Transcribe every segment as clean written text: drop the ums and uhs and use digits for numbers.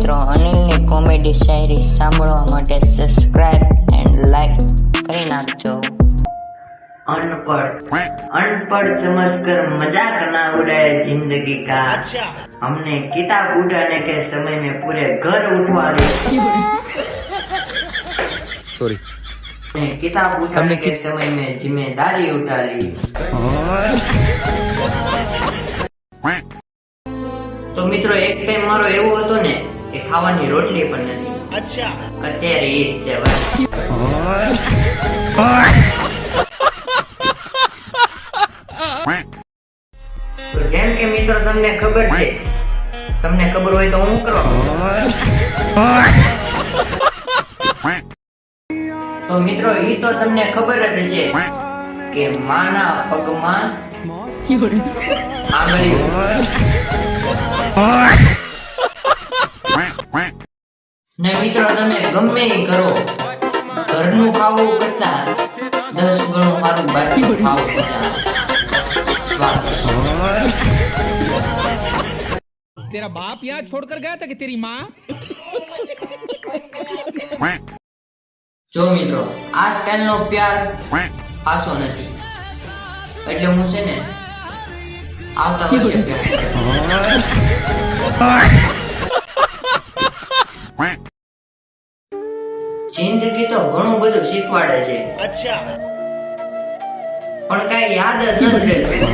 મિત્રો અનિલની કોમેડી શાયરી સાંભળવા માટે સબસ્ક્રાઇબ એન્ડ લાઈક કરી નાખજો। अनपढ़ समझकर मजाक ना उड़ाए जिंदगी का। हमने किताब उठाने के समय में पूरे घर उठवा ली। सॉरी। किताब उठाने के समय में जिम्मेदारी उठा ली। तो मित्रों एक टाइम मारो एवो हतो ने કે ખાવાની રોટલી પણ નથી। અચ્છા અત્યારે ઈ છે તો જેમ કે મિત્રો તમને ખબર છે, તમને ખબર હોય તો હું કરો તો મિત્રો ઈ તો તમને ખબર જ છે કે માના પગમાં આંગળી ને મિત્રો તમે ગમે ઈ કરો, ઘરનું ખાવું કરતા 10 ગણું સારું બહારનું ખાવું तेरा बाप यहाँ छोड़कर गया था कि तेरी माँ? જો મિત્રો આ સ્ટાઇલ નો પ્યાર પાછો નથી, એટલે હું છે ને આવતા વર્ષે પ્યાર જિંદગી તો ઘણું બધું શીખવાડે છે, પણ કઈ યાદ જ નથી રહેતું।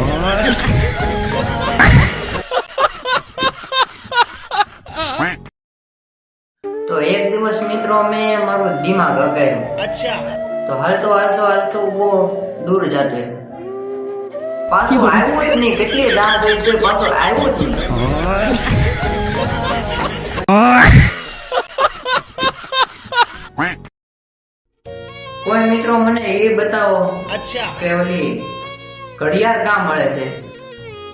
તો એક દિવસ મિત્રો મેં મારું દિમાગ હકાયું। તો હાલતો હાલતો હાલતો બહુ દૂર જતો પાછો આવ્યો જ નહીં, કેટલી રાહ જોઈ તો પાછો આવ્યો જ નહીં। કોઈ મિત્રો મને એ બતાવો કે ઓલી ઘડિયાળ કાં મળે છે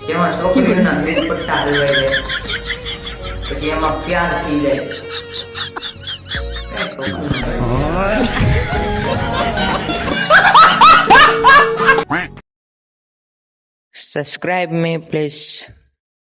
જેમાં છોકરીઓના બેટ પટ્ટા હલવાઈ જાય પછી એમાં પ્યાર થઈ જાય। Subscribe me please.